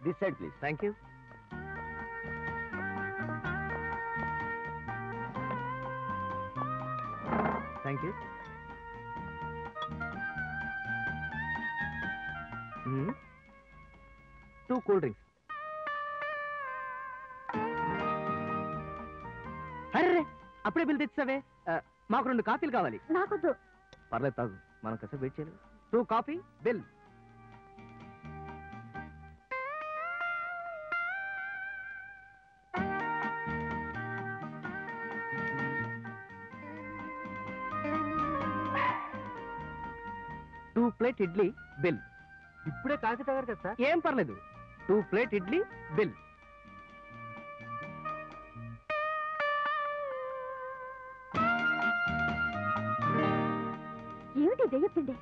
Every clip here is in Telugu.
This side please. Thank you. Thank you. 2 cool drinks. అరే అప్పుడే బిల్ తెచ్చావే. మాకు 2 కాఫీలు కావాలి. నాకొద్దు. పర్లేదు తాగు, మనం కాసేపు వెయిట్ చేయలేదు. 2 coffee bill. Plate idli bill. ఇప్పుడే కాఫీ తాగారు కదా సార్. ఏం పర్లేదు. 2 ప్లేట్ ఇడ్లీ బిల్. ఏమిటి దెయ్యొచ్చింది?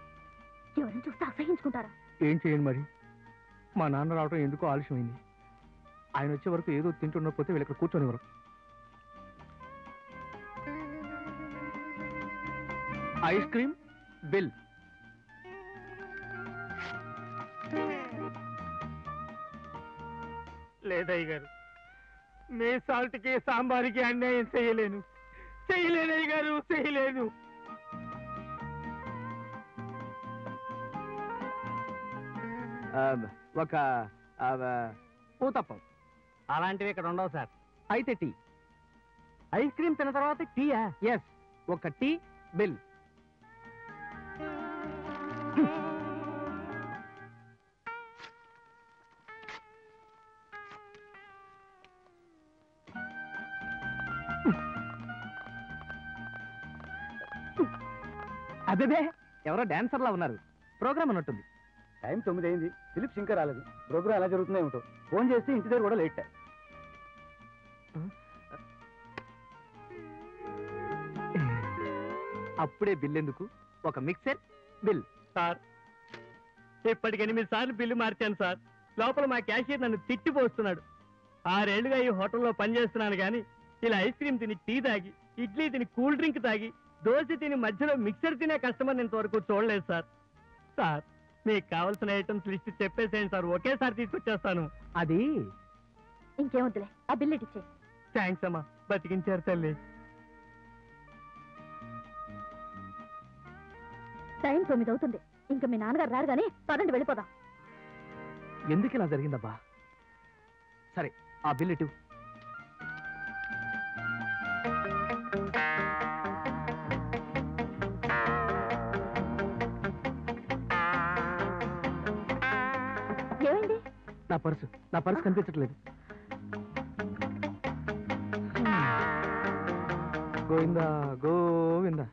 ఎవరిని చూస్తే అసహించుకుంటారా? ఏం చేయండి మరి, మా నాన్న రావడం ఎందుకో ఆలస్యమైంది. ఆయన వచ్చే వరకు ఏదో తింటున్నపోతే వీళ్ళు ఇక్కడ కూర్చొనివ్వరు. Ice cream bill. లేదయ్య గారు, మే సాల్ట్కి సాంబార్కి అన్యాయం చేయలేను. చేయలేనయ్య గారు, చేయలేను. ఒక ఊతప్పం. అలాంటివి ఇక్కడ ఉండవు సార్. అయితే టీ. ఐస్ క్రీమ్ తిన్న తర్వాత టీయా? ఎస్, ఒక టీ బిల్. అదే ఎవరో డాన్సర్లా ఉన్నారు. ప్రోగ్రామ్ అన్నట్టుంది. టైం 9 అయింది. ఫిలిప్స్ ఇంకా రాలేదు. ప్రోగ్రామ్ ఎలా జరుగుతుందో ఏమిటో. ఫోన్ చేస్తే ఇంటి దగ్గర కూడా లేట్. అప్పుడే బిల్ ఎందుకు? ఒక మిక్సర్ బిల్. సార్, ఇప్పటికి 8 సార్లు బిల్లు మార్చాను సార్. లోపల మా క్యాషియర్ నన్ను తిట్టిపోస్తున్నాడు. 6 ఏళ్లుగా ఈ హోటల్లో పనిచేస్తున్నాను కానీ ఇలా ఐస్ క్రీమ్ తిని టీ తాగి, ఇడ్లీ తిని కూల్ డ్రింక్ తాగి, దోశ తిని మధ్యలో మిక్సర్ తినే కస్టమర్ ఇంతవరకు చూడలేదు సార్. సార్, మీకు కావాల్సిన ఐటమ్స్ లిస్ట్ చెప్పేసేయండి సార్, ఒకేసారి తీసుకొచ్చేస్తాను. అది ఇంకేమొద్దులే, ఆ బిల్ ఇచ్చే. థ్యాంక్స్ అమ్మా, బతికించారు తల్లి. టైం 9 అవుతుంది. ఇంకా మీ నాన్నగారు రారు గానీ పదండి వెళ్ళిపోదాం. ఎందుకు ఇలా జరిగిందబ్బా? సరే, ఆ బిల్ ఇటు. ఏమైంది? నా పర్సు కనిపించట్లేదు. గోవిందా గోవిందా.